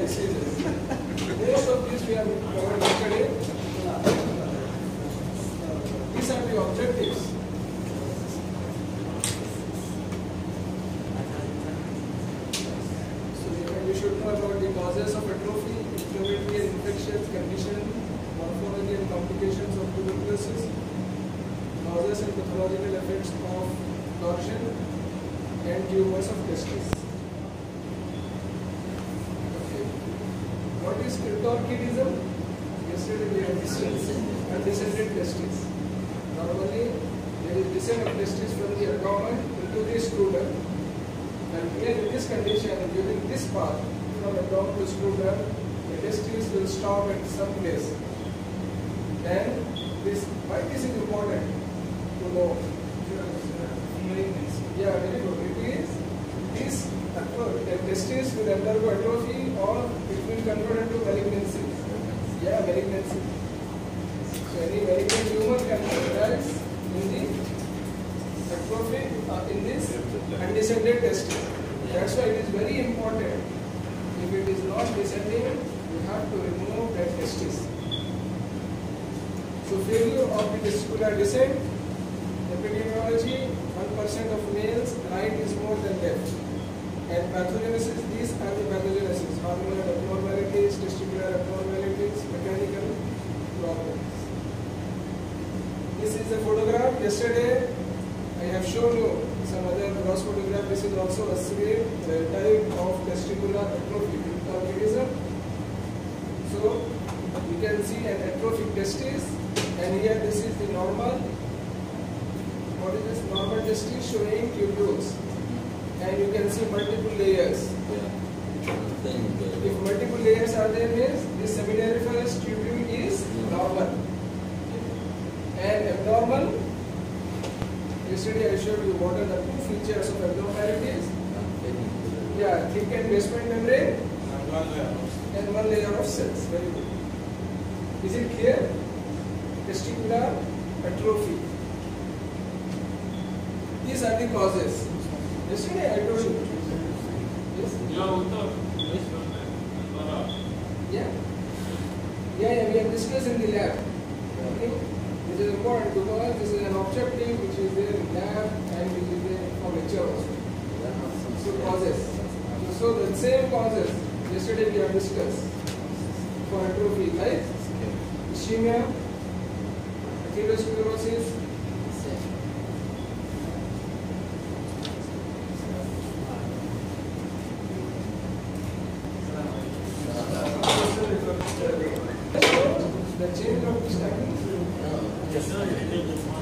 diseases. Most of these we have covered yesterday. These are the objectives. So you should know about the causes of atrophy, inflammatory and infectious condition, morphology and complications of tuberculosis, causes and pathological effects of torsion, and tumors of testes. Okay. What is cryptorchidism? Yesterday we have discussed undescended testes. Normally, there is descent of testes from the abdomen into the scrotum, and here in this condition, during this path from abdomen to scrotum, the testes will stop at some place. And why this is important to know? Yeah, very good. It is this the testes will undergo atrophy or it will convert into malignancy. Yeah, malignancy. So any malignant tumor can arise in the atrophy in this undescended testis. That's why it is very important. If it is not descending, you have to remove that testis. So failure of the testicular descent. Epidemiology, 1% of males, right is more than left. And pathogenesis, these are the pathogenesis, hormonal abnormalities, testicular abnormalities, mechanical problems. This is the photograph. Yesterday, I have shown you some other gross photograph. This is also a severe type of testicular atrophy, cryptorchidism. So, you can see an atrophic testis, and here this is the normal. What is this normal testis showing tubules, and you can see multiple layers. If multiple layers are there, means this seminiferous tubule is normal. And abnormal, yesterday I showed you what are the two features of abnormalities. Yeah, thickened basement membrane and one layer of cells. Very good. Is it clear? Testicular atrophy. These are the causes. Yesterday I told you. Yes? Yeah. Yeah, we have discussed in the lab. Okay? This is important because this is an objective which is there in lab and which is there for lecture also. So causes. So the same causes yesterday we have discussed for atrophy, like ischemia, atherosclerosis, the change of status.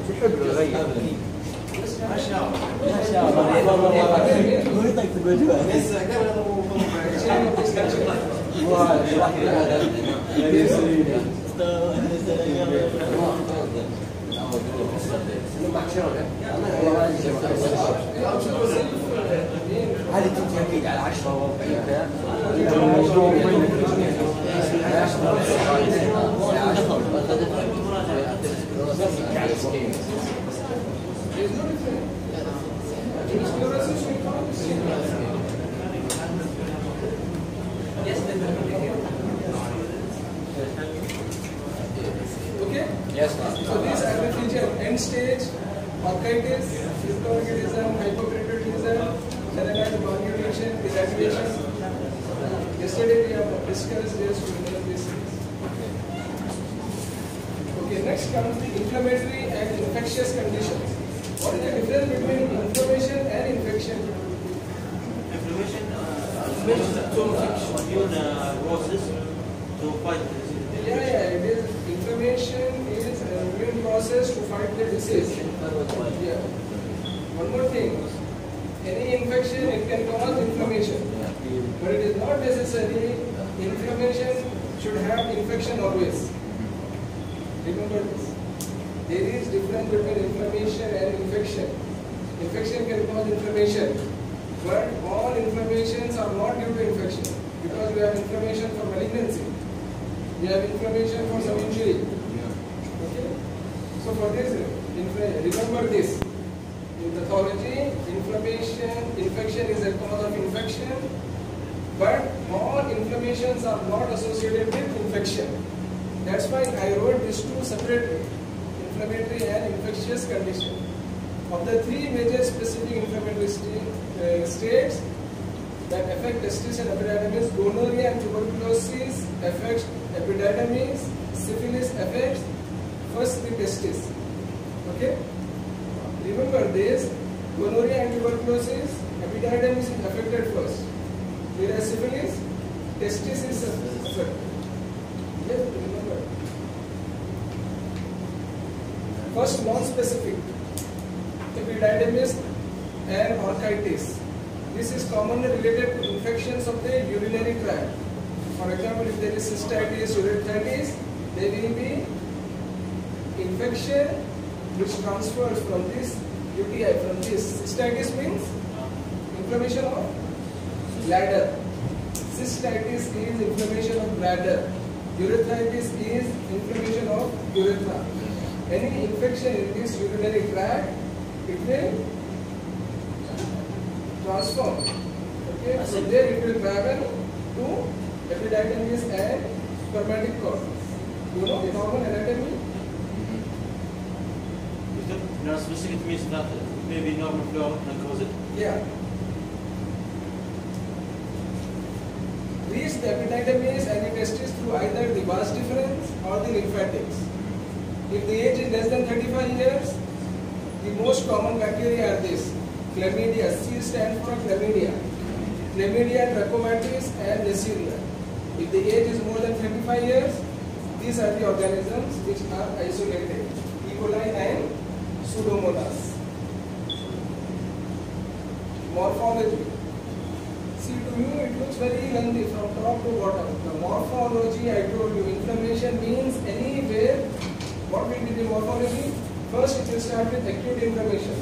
تحب الغير ما شاء الله قلت تقول هذه تنتهي اكيد على 10 Okay? Yes. So these are the features: end stage, orchitis, cryptorchidism, hypoparathyroidism, cerebral malnutrition, dehydration. Yesterday we have discussed this with this. Okay, next comes the inflammatory and infectious conditions. What is the difference between inflammation and infection? Inflammation to immune process to fight the disease. Yeah, it is. Inflammation is an immune process to fight the disease. Yeah. One more thing. Any infection, it can cause inflammation. But it is not necessary. Inflammation should have infection always. Remember this. There is difference between inflammation and infection. Infection can cause inflammation. But all inflammations are not due to infection. Because we have inflammation for malignancy. We have inflammation for some injury. Okay? So for this, remember this. In pathology, infection is a cause of infection. But all inflammation inflammations are not associated with infection. That's why I wrote these two separately, inflammatory and infectious condition. Of the three major specific inflammatory states that affect testis and epididymis, gonorrhea and tuberculosis affects epididymis, syphilis affects first the testis. Okay? Remember this, gonorrhea and tuberculosis, epididymis is affected first. Whereas syphilis, testis is affected. Yes, remember. First, non-specific, epididymis and orchitis. This is commonly related to infections of the urinary tract. For example, if there is cystitis, urethritis, there will be infection which transfers from this UTI, from this. Cystitis means inflammation of bladder. Cystitis is inflammation of bladder. Urethritis is inflammation of urethra. Any infection in this urinary tract, it will transform. Okay, so there it will travel to epididymis and spermatic cord. You know the normal anatomy? Non-specific means that maybe normal flow can cause it. Yeah. Reach the epididymis and the testis through either the vas deferens or the lymphatics. If the age is less than 35 years, the most common bacteria are this. Chlamydia, C stands for chlamydia. Chlamydia, trachomatis and Neisseria. If the age is more than 25 years, these are the organisms which are isolated. E. coli and Pseudomonas. Morphology. See, to you it looks very lengthy from top to bottom. The morphology, I told you, inflammation means anywhere. What will be the morphology? First it will start with acute inflammation.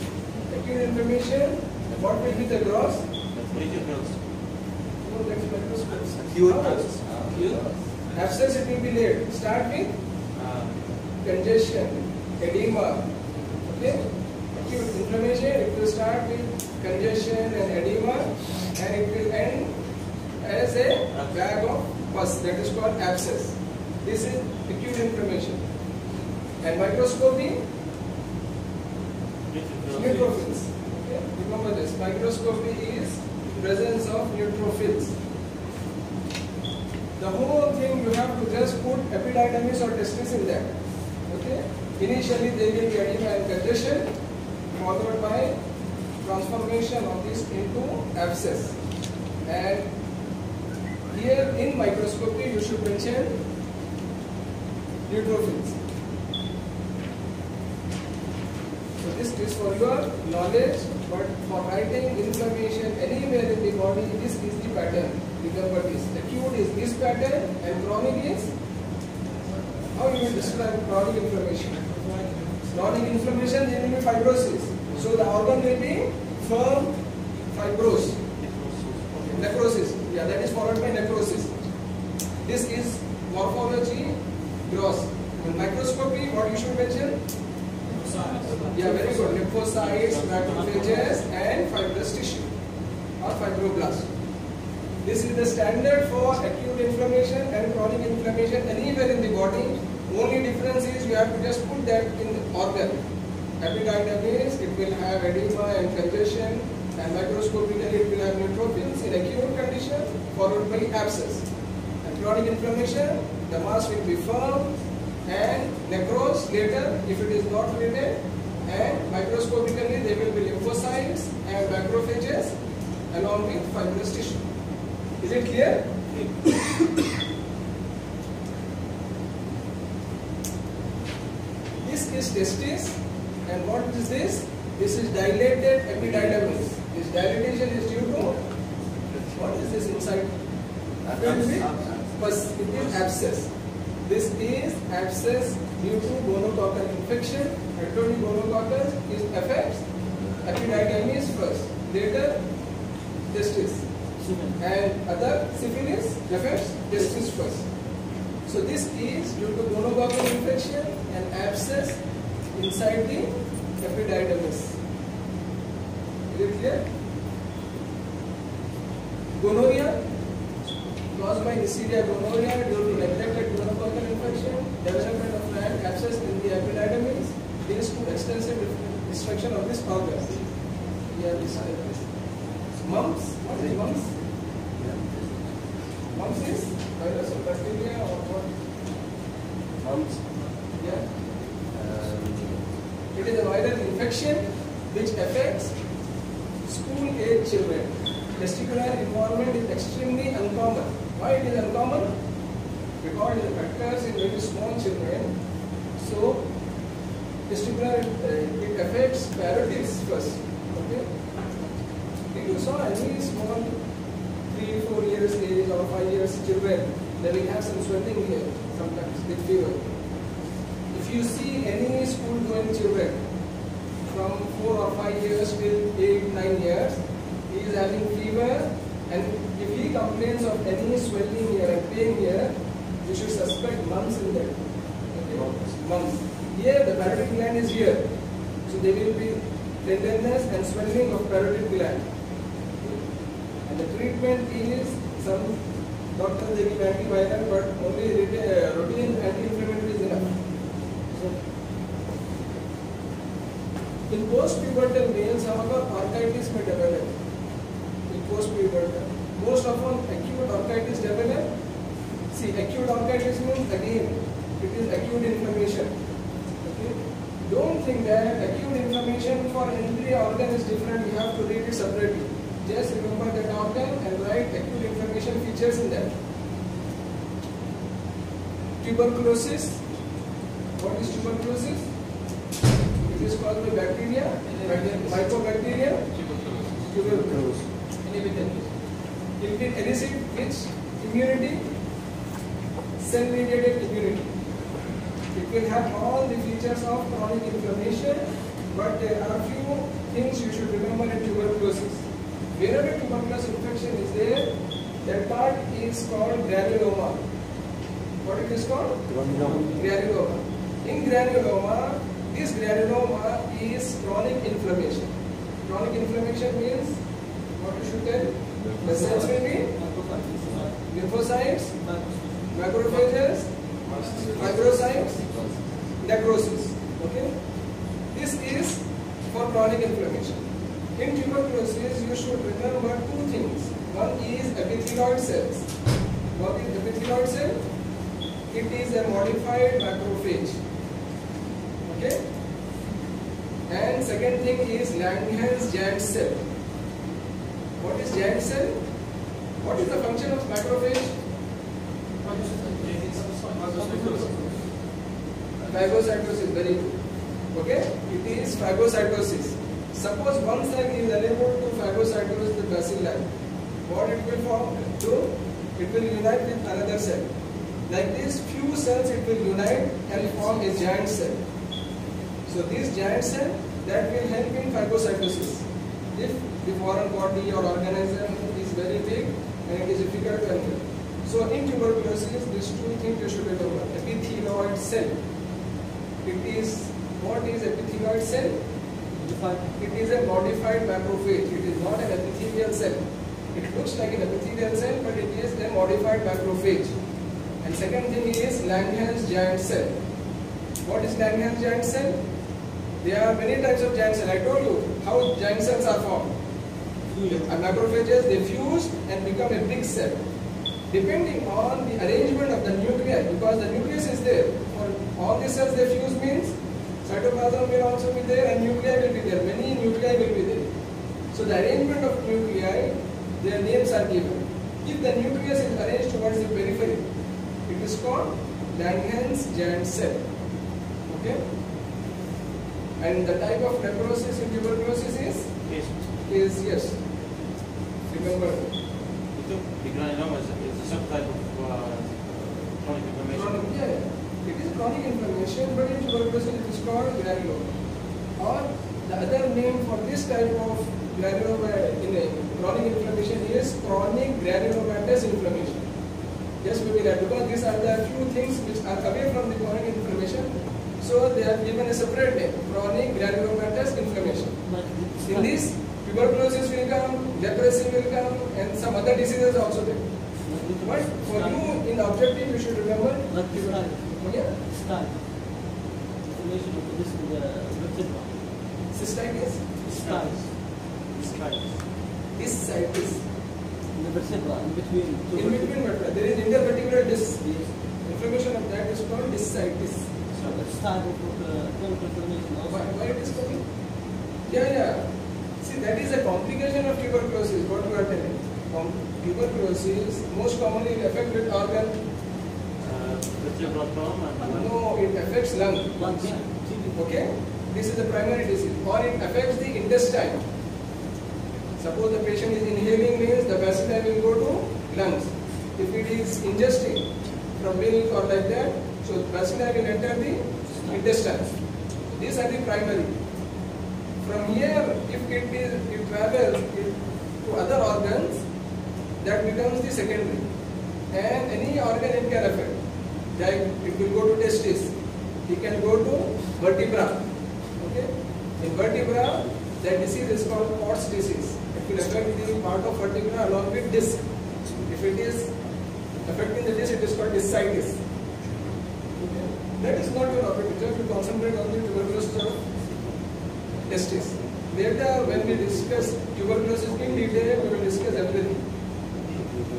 Acute inflammation, what will be the gross? Acute gross. No, that's microscope. Acute Abscess it will be laid. Start with congestion, edema. Okay? Acute inflammation, it will start with congestion and edema, and it will end as a bag of pus, that is called abscess. This is acute inflammation. And microscopy, neutrophils. Okay? Remember this, microscopy is presence of neutrophils. The whole thing you have to just put epididymis or testis in that. Okay? Initially there will be edema and congestion, followed by transformation of this into abscess. And here in microscopy you should mention neutrophils. So this is for your knowledge, but for writing inflammation anywhere in the body, this is the pattern. Remember this. Acute is this pattern and chronic is, how you will describe chronic inflammation? Chronic inflammation, there will be fibrosis. So the organ will be firm, fibrous. Necrosis. Yeah, that is followed by necrosis. This is morphology, gross. In microscopy, what you should mention? Yeah, very good. Lymphocytes, macrophages, and fibrous tissue or fibroblast. This is the standard for acute inflammation and chronic inflammation anywhere in the body. Only difference is you have to just put that in the organ. Epididymis, it will have edema and congestion, and microscopically it will have neutrophils in acute condition, followed by abscess. And chronic inflammation, the mass will be firm and necrose later if it is not related, and microscopically there will be lymphocytes and macrophages along with fibrous tissue. Is it clear? This is testis, and what is this? This is dilated epididymis. This dilatation is due to, what is this inside? It is abscess. This is abscess due to gonococcal infection. I told you gonococcus affects epididymis first, later testis, and other syphilis affects testis first. So this is due to gonococcal infection and abscess inside the epididymis. Is it clear? Gonorrhea caused by Neisseria gonorrhea due to neglected gonococcal infection, development of flat abscess in the epididymis leads to extensive destruction of this organ. Yeah, this mumps. What is mumps? Mumps is virus or bacteria or what? Mumps. Yeah. It is a viral infection which affects school-age children. Testicular involvement is extremely uncommon. Why it is uncommon? Because it occurs in very small children. So, testicular it affects parotids first. Okay. If you saw any small 3-4 years age or 5 years children, they will have some swelling here sometimes with fever. If you see any school-going children from 4 or 5 years till 8-9 years, he is having fever, and if he complains of any swelling here and pain here, you should suspect mumps in that. Okay? Mumps. Here the parotid gland is here, so there will be tenderness and swelling of parotid gland. And the treatment is some doctors they give antiviral, but only routine anti-inflammatory is enough. So, in post-pubertal males, however, orchitis may develop. In post-pubertal, most often acute orchitis develop. See, acute orchitis means again it is acute inflammation. Okay? Don't think that acute inflammation for every organ is different. You have to read it separately. Just remember that organ and write acute inflammation features in that. Tuberculosis. What is tuberculosis? It is caused by bacteria, mycobacteria, tuberculosis. It will elicit which immunity? Cell-mediated immunity. It will have all the features of chronic inflammation, but there are few things you should remember in tuberculosis. Wherever tuberculosis infection is there, that part is called granuloma. What it is called? Granuloma. In granuloma, this granuloma is chronic inflammation. Chronic inflammation means, what you should tell? The cells will be lymphocytes, macrophages, fibrocytes, necrosis. Okay? This is for chronic inflammation. In tuberculosis, you should remember two things. One is epithelioid cells. What is epithelioid cell? It is a modified macrophage. Okay? And second thing is Langerhans giant cell. What is giant cell? What is the function of macrophage? Phagocytosis, very good. Okay? It is phagocytosis. Suppose one cell is unable to phagocytose the bacilli. What it will do? It will unite with another cell. Like this, few cells it will unite and form a giant cell. So this giant cell that will help in phagocytosis. If the foreign body or organism is very big and it is difficult to enter. So in tuberculosis, these two things you should remember. Epithelioid cell. It is, what is epithelioid cell? It is a modified macrophage. It is not an epithelial cell. It looks like an epithelial cell, but it is a modified macrophage. And second thing is Langerhans giant cell. What is Langerhans giant cell? There are many types of giant cells. I told you how giant cells are formed. Macrophages, they fuse and become a big cell. Depending on the arrangement of the nuclei, because the nucleus is there. For all the cells they fuse means cytoplasm will also be there and nuclei will be there. Many nuclei will be there. So the arrangement of nuclei, their names are given. If the nucleus is arranged towards the periphery, it is called Langerhans giant cell. Okay? And the type of necrosis in tuberculosis is yes. Remember. The granuloma is a subtype of chronic inflammation. Yeah. It is chronic inflammation, but in tuberculosis it is called granuloma. Or the other name for this type of granuloma in chronic inflammation is chronic granulomatous inflammation. Just maybe that, because these are the few things which are away from the chronic inflammation. So they are given a separate name, chronic granulomatous inflammation. In this, tuberculosis will come, leprosy will come, and some other diseases also there. But for you in objective, you should remember. Like the style. Yeah. Style. Information of this is the vertebra. Cystitis. Styles. This side is The vertebra in between. two in between vertebra. There is intervertebral disc. Yes. Inflammation of that is called discitis. So the style of clinical information also. Why it is coming? Yeah. See, that is a complication of tuberculosis. What you are telling. Tuberculosis most commonly it affects with organ. Vertebral column and No, it affects lung. Lungs, yeah. TB. Okay? This is the primary disease. Or it affects the intestine. Suppose the patient is inhaling means the bacilli will go to lungs. If it is ingesting from milk or like that, so bacilli will enter the intestine. These are the primary. From here, if it travels to other organs, that becomes the secondary. And any organ it can affect. Like it will go to testis. It can go to vertebra. Okay? In vertebra, that disease is called Pott's disease. It will affect the part of vertebra along with disc. If it is affecting the disc, it is called discitis. Okay? That is not your objective. Just to concentrate on the tuberculosis of testis. Later, when we discuss tuberculosis in detail, we will discuss everything.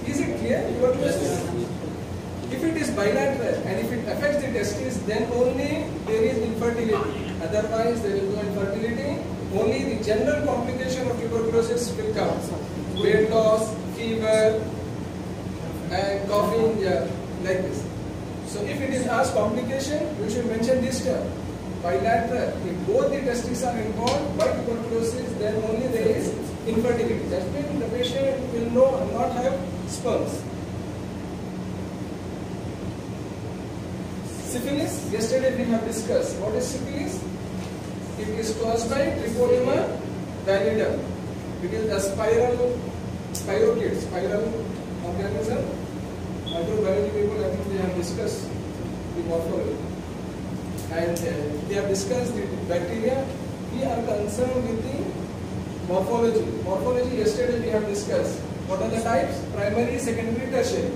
Is it clear? Tuberculosis? If it is bilateral and if it affects the testis, then only there is infertility. Otherwise, there is no infertility. Only the general complication of tuberculosis will come. Weight loss, fever, and coughing, yeah, like this. So if it is as complication, you should mention this term. Bilateral. If both the testes are involved by tuberculosis, then only there is infertility. That means the patient will not have sperms. Syphilis, yesterday we have discussed. What is syphilis? It is caused by Trichoderma pallidum. It is a spiral organism. Microbiology people, I think they have discussed the morphology. And they have discussed the bacteria. We are concerned with the morphology. Morphology, yesterday we have discussed. What are the types? Primary, secondary, tertiary.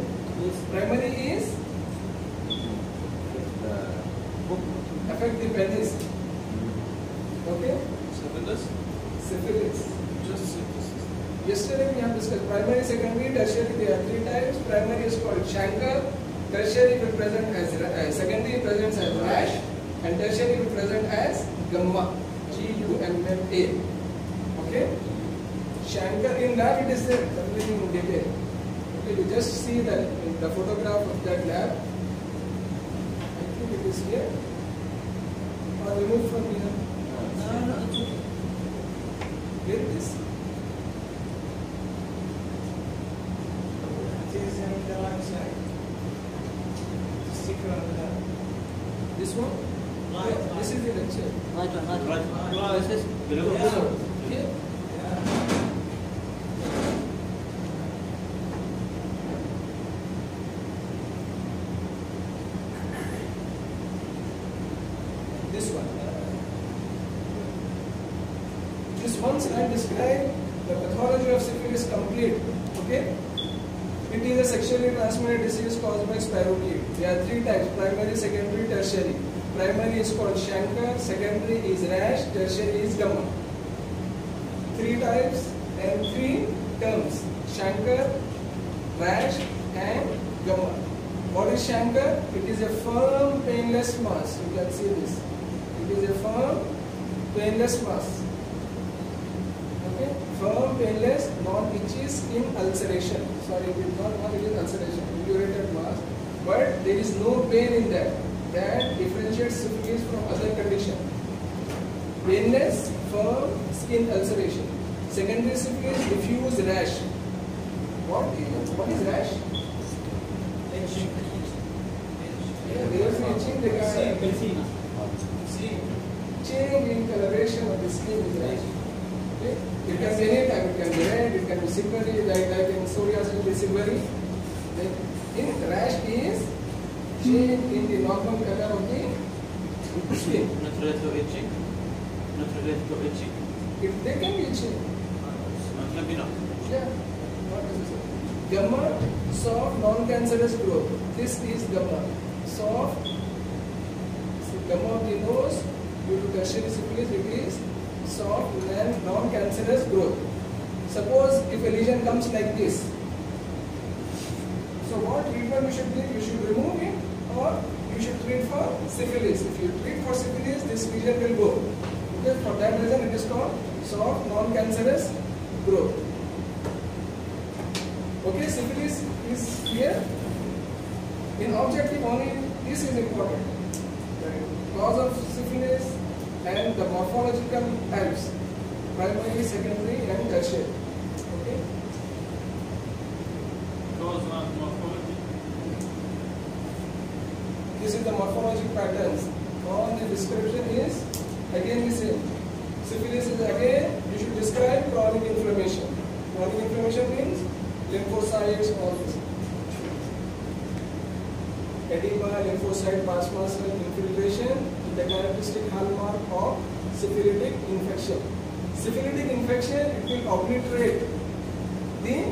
Primary is affect the penis. Okay? Syphilis. just syphilis. Yesterday we have discussed primary, secondary, tertiary. There are three types. Primary is called chancre. Tertiary will present as secondary presents as rash, and tertiary will present as gumma. Gumma. Okay? Chancre in lab it is there. Everything in detail. Okay, you just see the photograph of that lab. I think it is here. Or removed from here. No, it's okay. Here it is. This one? Yeah, this is the lecture. Right. This is Below. Here. This one. This one slide describes the pathology of syphilis complete. Okay? It is a sexually transmitted disease caused by spirochete. There are three types: primary, secondary, tertiary. Primary is called chancre, secondary is rash, tertiary is gumma. Three types and three terms: chancre, rash, and gumma. What is chancre? It is a firm, painless mass. You can see this. It is a firm, painless mass. Okay? Firm, painless, non-itchy skin ulceration. Sorry, it is not it is ulceration, indurated mass. But there is no pain in that. That differentiates syphilis from other conditions. Painless, firm, skin ulceration. Secondary syphilis, diffuse rash. What is rash? Yeah, there is itching regarding change in coloration of the skin is rash. Okay? It can be any type. It can be red, it can be silvery, like in psoriasis it will be silvery. In rash is change in the normal color of the skin. Not related to itching. Not related to itching. They can be itching. Maybe not. Yeah, not necessarily. Gamma, soft, non-cancerous growth. This is gamma. Soft, gamma of the nose due to tertiary syphilis, it is soft and non-cancerous growth. Suppose if a lesion comes like this, so what treatment you should give? You should remove it or you should treat for syphilis. If you treat for syphilis, this lesion will go. Okay, for that reason it is called soft non-cancerous growth. Okay, syphilis is here. In objective only, this is important. The cause of syphilis and the morphological types, primary, secondary and tertiary. Okay. Cause of morphology. This is the morphologic patterns. All the description is again the same. Syphilis is again, you should describe chronic inflammation. Chronic inflammation means lymphocytes, all this. Edema, lymphocyte, plasma cell infiltration, the characteristic hallmark of syphilitic infection. Syphilitic infection, it will obliterate the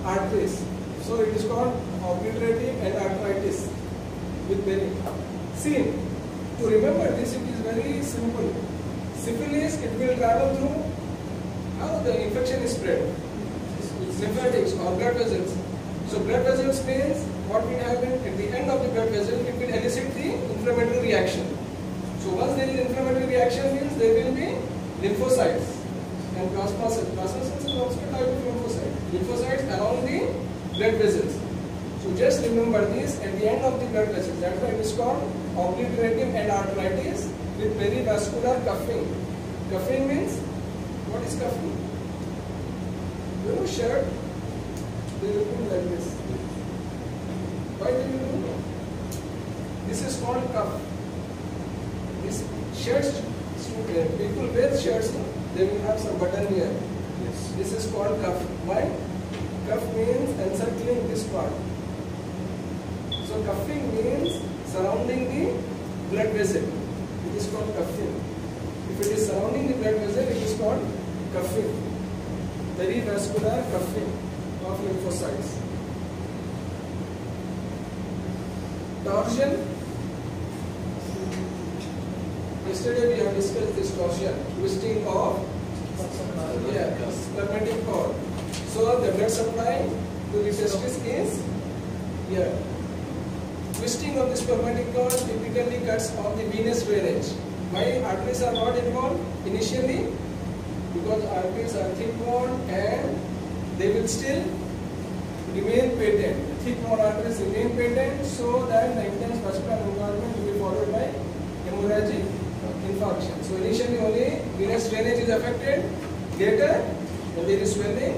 arteries. So it is called obliterative and arteritis with belly. See, to remember this, it is very simple. Syphilis, it will travel through how the infection is spread. Lymphatics or blood vessels. So blood vessels means what will happen at the end of the blood vessel, it will elicit the inflammatory reaction. So once there is inflammatory reaction means there will be lymphocytes and plasma cells. Plasma cells is also a type of lymphocyte. Lymphocytes along the blood vessels. So just remember this at the end of the blood vessels. That's why it is called obliterative and arteritis with perivascular cuffing. Cuffing means, what is cuffing? You know, shirt, they will put like this. Why do you do that? This is called cuff. These shirts, people wear shirts, they will have some button here. Yes. This is called cuff. Why? Cuff means encircling this part. So cuffing means surrounding the blood vessel. It is called cuffing. If it is surrounding the blood vessel, it is called cuffing. Perivascular cuffing of lymphocytes. Torsion. Yesterday we have discussed this torsion, twisting of spermatic cord. So the blood supply to the testis is here. Twisting of the spermatic cord typically cuts off the venous drainage. Why arteries are not involved initially? Because arteries are thick walled and they will still remain patent. Thick walled arteries remain patent so that the intense vascular involvement will be followed by hemorrhagic infarction. So initially only venous drainage is affected. Later, when there is swelling,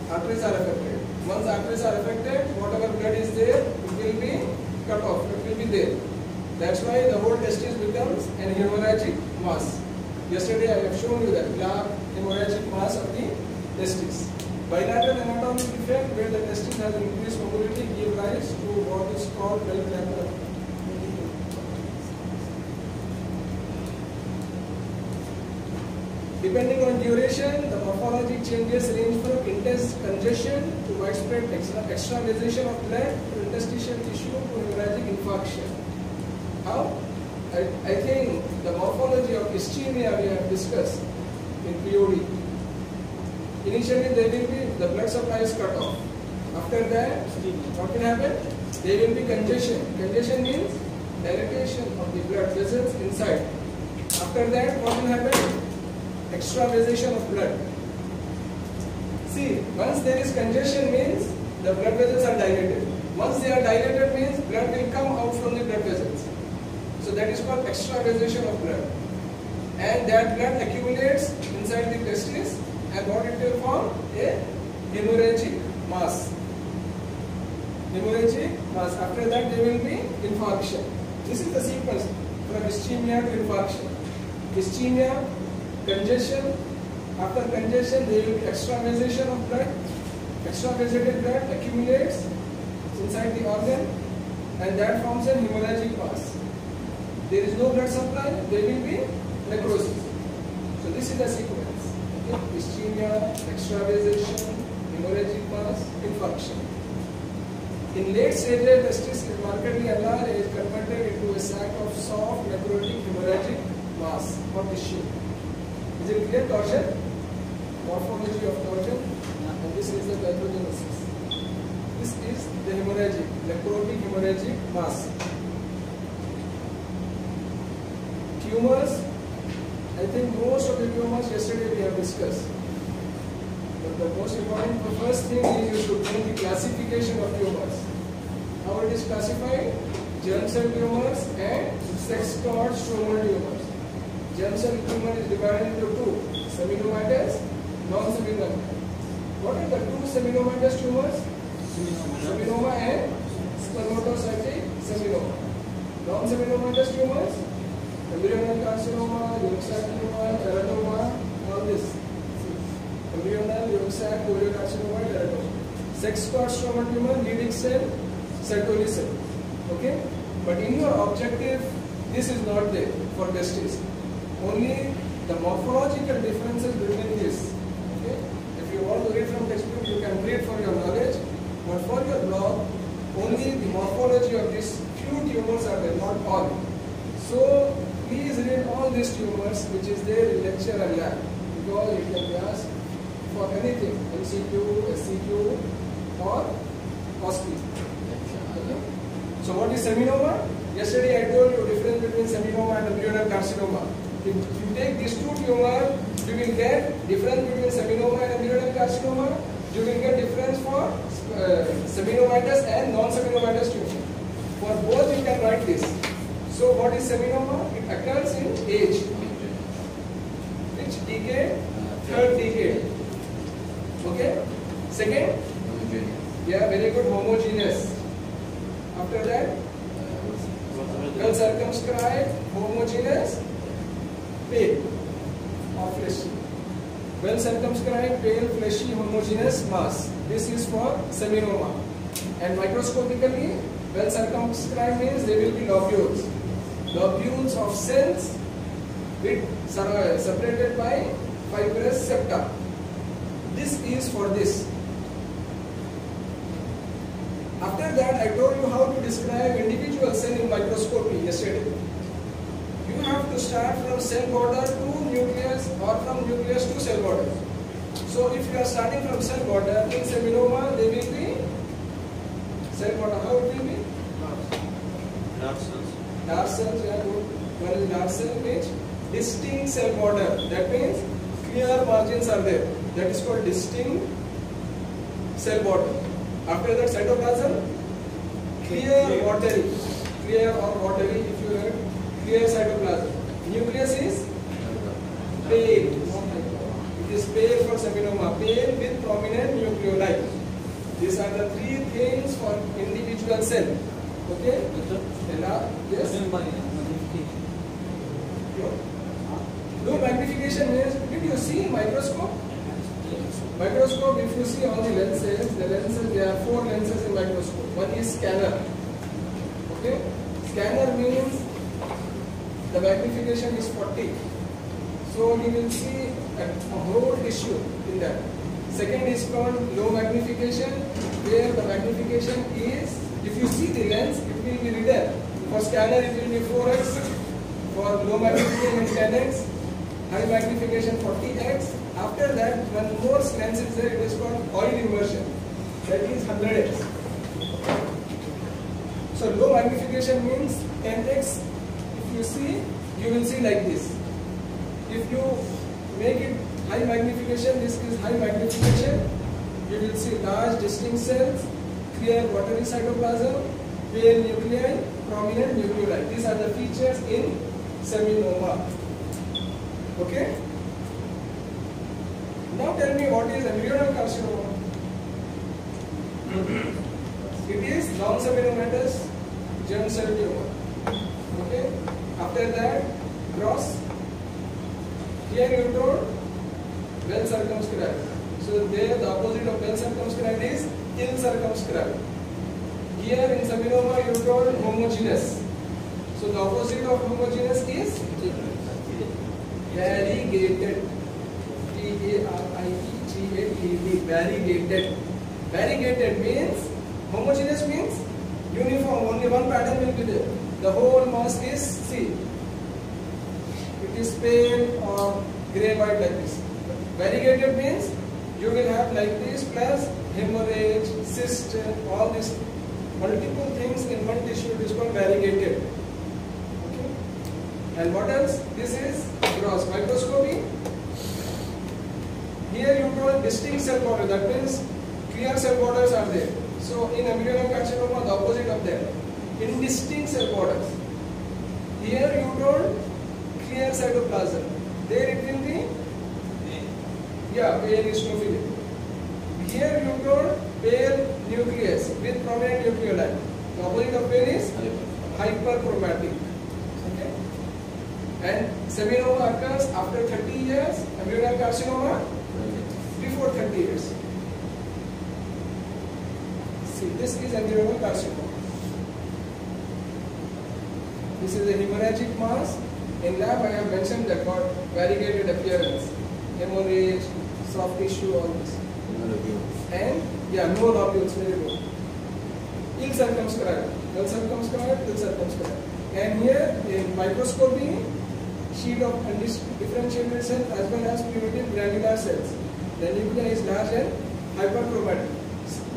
arteries are affected. Once arteries are affected, whatever blood is there, it will be cut off. It will be there. That's why the whole testis becomes an hemorrhagic mass. Yesterday I have shown you that black hemorrhagic mass of the testis. Bilateral anatomic defect where the testis has increased mobility give rise to what is called bell clapper. Depending on duration, the morphologic changes range from intense congestion to widespread extravasation of blood to interstitial tissue to hemorrhagic infarction. How? I think the morphology of ischemia we have discussed in POD. Initially there will be the blood supply is cut off. After that, what will happen? There will be congestion. Congestion means dilatation of the blood vessels inside. After that, what will happen? Extravasation of blood. See, once there is congestion means the blood vessels are dilated. Once they are dilated means blood will come out from the blood vessels. So that is called extravasation of blood. And that blood accumulates inside the testis and what it will form? A hemorrhagic mass. Hemorrhagic mass. After that there will be infarction. This is the sequence from ischemia to infarction. Ischemia, congestion. After congestion there will be extravasation of blood. Extravasated blood accumulates inside the organ and that forms a hemorrhagic mass. There is no blood supply, there will be necrosis. So this is the sequence. Okay? Ischemia, extravasation, hemorrhagic mass, infarction. In late stages, testis is markedly enlarged and is converted into a sac of soft necrotic hemorrhagic mass or tissue. Is it clear? Torsion? Morphology of torsion. And this is the pathogenosis. This is the hemorrhagic, necrotic hemorrhagic mass. Tumors. I think most of the tumors yesterday we have discussed. But the most important, the first thing is you should know the classification of tumors. How it is classified? Germ cell tumors and sex cord stromal tumors. Germ cell tumor is divided into two: seminomatous, non-seminomatous. What are the two seminomatous tumors? Seminoma and spermatocytic seminoma. Non-seminomatous tumors: embryonal carcinoma, yolk sac tumor, teratoma, all this. Embryonal, yolk sac, choriocarcinoma, teratoma. Sex cord stromal tumor, Leydig cell, Sertoli cell. Okay? But in your objective, this is not there for testis. Only the morphological differences between this. Okay? If you want to read from textbook, you can read for your knowledge. But for your blog, only the morphology of these few tumors are there, not all. So please read all these tumors which is there in lecture and lab, because it can be asked for anything, MCQ, SCQ or OSCE. Okay? So what is seminoma? Yesterday I told you difference between seminoma and embryonal carcinoma. If you take these two tumors, you will get difference between seminoma and embryonal carcinoma. You will get difference for seminomatous and non-seminomatous tumor. For both you can write this. So what is seminoma? It occurs in age. Which decade? Third decade. Okay? Second? Yeah, very good, homogeneous. After that? Well circumscribed, homogeneous, pale or fleshy. Well circumscribed, pale, fleshy, homogeneous mass. This is for seminoma. And microscopically, well circumscribed means there will be lobules. Lobules of cells with separated by fibrous septa. This is for this. After that, I told you how to describe individual cell in microscopy yesterday. You have to start from cell border to nucleus or from nucleus to cell border. So if you are starting from cell border, in seminoma there will be cell border. How it will be? Dark cells. Dark cells, yeah, good. One is dark cell means distinct cell border. That means clear margins are there. That is called distinct cell border. After that, cytoplasm, clear watery. Clear or watery, if you heard, clear cytoplasm. Nucleus is pale. It is pale for seminoma. Pale with prominent nucleoli. These are the three things for individual cell. Okay? Yes? No, magnification means, did you see microscope? Microscope, if you see all the lenses, there are 4 lenses in microscope. One is scanner. Okay? Scanner means the magnification is 40. So you will see a whole tissue in that. Second is called low magnification, where the magnification is, if you see the lens, it will be written. For scanner it will be 4x, for low magnification 10x, high magnification 40x. After that, one more lens is there, it is called oil immersion. That is 100x. So low magnification means 10x. If you see, you will see like this. If you make it high magnification, this is high magnification. You will see large distinct cells, clear watery cytoplasm, pale nuclei, prominent nucleoli. These are the features in seminoma. Okay? Now tell me what is embryonal carcinoma. It is non-seminomatous germ cell tumor. Okay? After that, gross. Here you told well circumscribed. So there the opposite of well circumscribed is ill circumscribed. Here in seminoma you told homogeneous. So the opposite of homogeneous is variegated. Variegated. variegated. Variegated means, homogeneous means uniform, only one pattern will be there. The whole mass is C. It is pale or grey white like this. Variegated means you will have like this plus hemorrhage, cyst, all these multiple things in one tissue. It is called variegated. Okay. And what else? This is gross microscopy. Here you told distinct cell border. That means clear cell borders are there. So in adenocarcinoma, the opposite of that, indistinct cell borders. Here you told clear cytoplasm. There it will be, yeah, pale eosinophilic. Here you told pale nucleus with prominent nucleoli. The opposite of pale is hyperchromatic. Okay. And seminoma occurs after 30 years. Adenocarcinoma before 30 years. See, this is adenocarcinoma. This is a hemorrhagic mass. In lab, I have mentioned that got variegated appearance, hemorrhage, soft tissue, all this. And yeah, no lobules, very good. Ill circumscribed, well circumscribed, ill circumscribed. And here in microscopy, sheet of differentiated cells as well as primitive granular cells. The nuclei is large and hyperchromatic.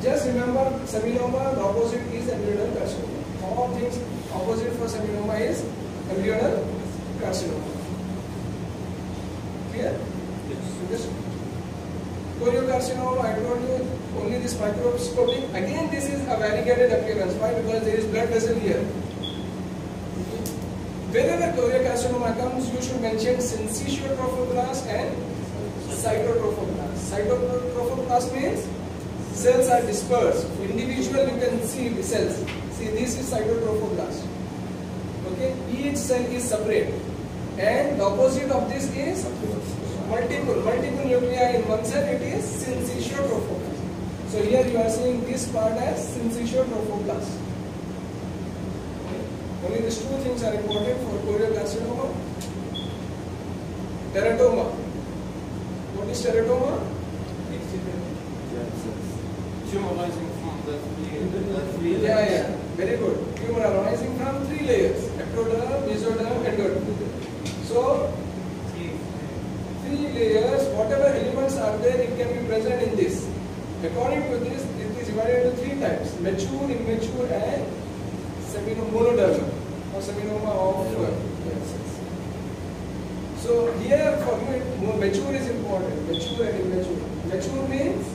Just remember, seminoma, the opposite is embryonal carcinoma. All things opposite for seminoma is embryonal carcinoma. Clear? Yes. Choriocarcinoma, I told you, only this microscopic. Again, this is a variegated appearance. Why? Because there is blood vessel here. Whenever choriocarcinoma comes, you should mention syncytial trophoblast and cytotrophoblast. Cytotrophoblast means cells are dispersed. Individual, you can see the cells. See, this is cytotrophoblast. Okay, each cell is separate, and the opposite of this is multiple nuclei in one cell. It is syncytial trophoblast. So here you are seeing this part as syncytial trophoblast. Only these two things are important for choriocarcinoma. Teratoma. What is teratoma? Tumor rising from the three layers. Yeah, very good. Tumor arising from 3 layers: ectoderm, mesoderm, endoderm. So 3 layers, whatever elements are there, it can be present in this. According to this, it is divided into 3 types: mature, immature, and monodermal or seminoma of So here for you, mature is important. Mature and immature. Mature means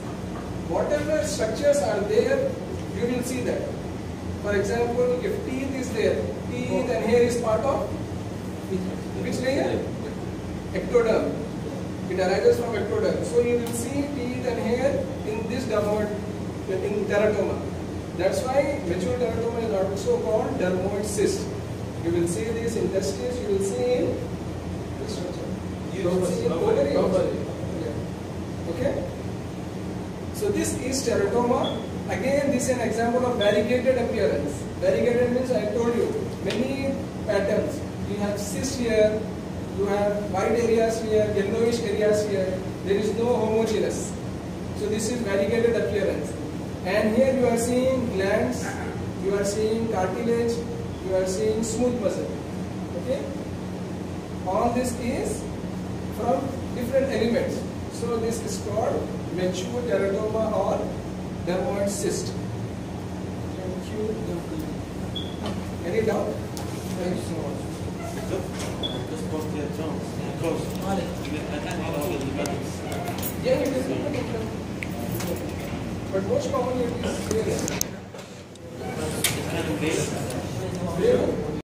whatever structures are there, you will see that. For example, if teeth is there, teeth and hair is part of which layer? Ectoderm. It arises from ectoderm. So you will see teeth and hair in this dermoid, in teratoma. That's why mature teratoma is also called dermoid cyst. You will see this in testes, you will see in this structure. You will see in ovary also. Yeah. Okay? So this is teratoma. Again, this is an example of variegated appearance. Variegated means I told you many patterns. You have cyst here, you have white areas here, yellowish areas here. There is no homogeneous. So this is variegated appearance. And here you are seeing glands, you are seeing cartilage, you are seeing smooth muscle. Okay? All this is from different elements. So this is called mature teratoma or dermoid cyst. Thank you. Any doubt? Thank you so much. Just post the Jones. Close. I can't handle all the buttons. Yeah, you can. But most commonly it is here. It's kind of big. Here.